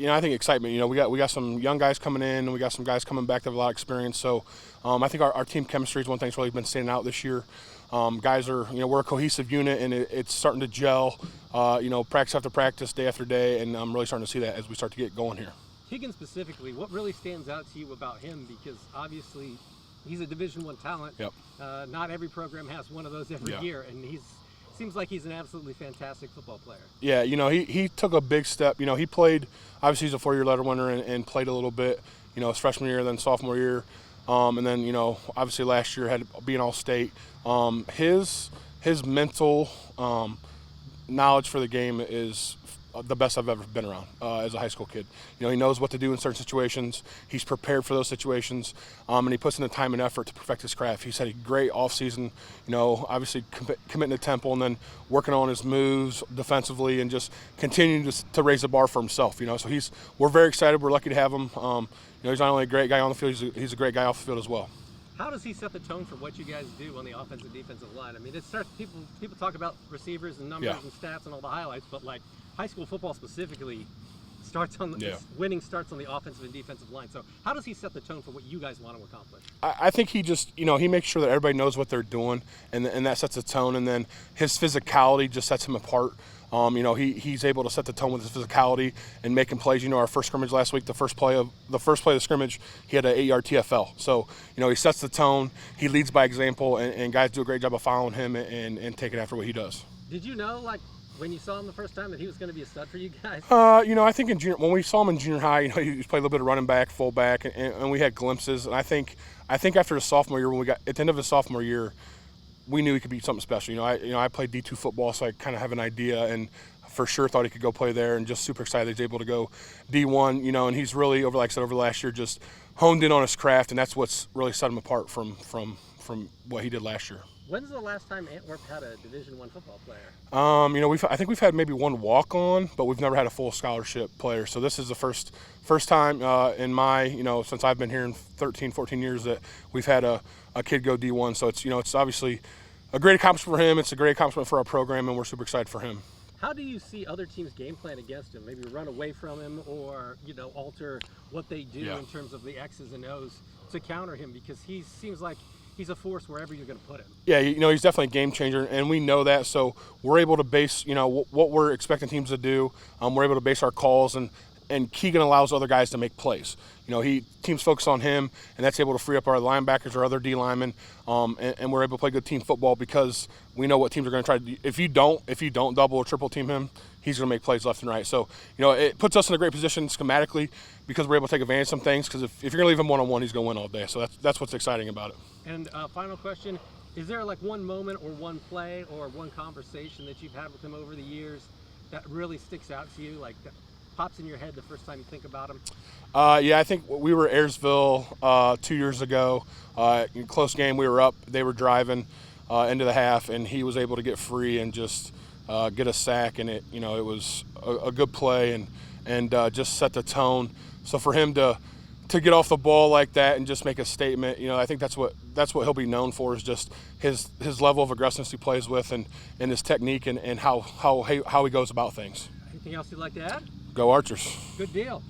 I think excitement. We got some young guys coming in, and we got some guys coming back that have a lot of experience. So I think our team chemistry is one thing that's really been standing out this year. Guys are, we're a cohesive unit, and it's starting to gel. Practice after practice, day after day, and I'm really starting to see that as we start to get going here. Higgins specifically, what really stands out to you about him? Because obviously he's a Division I talent. Yep. Not every program has one of those every year, and seems like he's an absolutely fantastic football player. Yeah, he took a big step. He played, obviously he's a 4-year letter winner and played a little bit, his freshman year, then sophomore year. And then, obviously last year had being All-State. His mental knowledge for the game is the best I've ever been around as a high school kid. He knows what to do in certain situations. He's prepared for those situations, and he puts in the time and effort to perfect his craft. He's had a great offseason, obviously committing to Temple and then working on his moves defensively and just continuing to raise the bar for himself. So we're very excited. We're lucky to have him. He's not only a great guy on the field, he's a great guy off the field as well. How does he set the tone for what you guys do on the offensive and defensive line? I mean, it starts people talk about receivers and numbers and stats and all the highlights, but like high school football specifically winning starts on the offensive and defensive line. So how does he set the tone for what you guys want to accomplish? I think he just, he makes sure that everybody knows what they're doing, and that sets the tone. And then his physicality just sets him apart. He's able to set the tone with his physicality and making plays. Our first scrimmage last week, the first play of the scrimmage, he had an 8-yard TFL. So, he sets the tone. He leads by example, and guys do a great job of following him and taking after what he does. Did you know, when you saw him the first time, that he was going to be a stud for you guys? I think when we saw him in junior high, he played a little bit of running back, fullback, and we had glimpses. And I think after his sophomore year, when we got at the end of his sophomore year, we knew he could be something special. I played D2 football, so I kind of have an idea, and for sure thought he could go play there, and just super excited he's able to go D1. And he's really over the last year, just honed in on his craft, and that's what's really set him apart from what he did last year. When's the last time Antwerp had a Division I football player? I think we've had maybe one walk-on, but we've never had a full scholarship player. So this is the first time in my, since I've been here in 13, 14 years that we've had a kid go D1. So it's obviously a great accomplishment for him. It's a great accomplishment for our program, and we're super excited for him. How do you see other teams game plan against him? Maybe run away from him, or alter what they do in terms of the X's and O's to counter him, because he seems like he's a force wherever you're going to put him. Yeah, he's definitely a game changer, and we know that. So we're able to base, what we're expecting teams to do. We're able to base our calls, and Keegan allows other guys to make plays. Teams focus on him, and that's able to free up our linebackers or other D linemen, and we're able to play good team football because we know what teams are going to try to do. If you don't double or triple team him, he's going to make plays left and right. So, it puts us in a great position schematically because we're able to take advantage of some things, because if you're going to leave him one-on-one, he's going to win all day. So that's what's exciting about it. And final question, is there one moment or one play or one conversation that you've had with him over the years that really sticks out to you, that pops in your head the first time you think about him? I think we were at Ayersville 2 years ago. Close game, we were up, they were driving into the half, and he was able to get free and just get a sack, and it was a good play and just set the tone. So for him to get off the ball like that and just make a statement, I think that's what he'll be known for, is just his level of aggressiveness he plays with, and his technique and how he goes about things. Anything else you'd like to add? Go Archers. Good deal.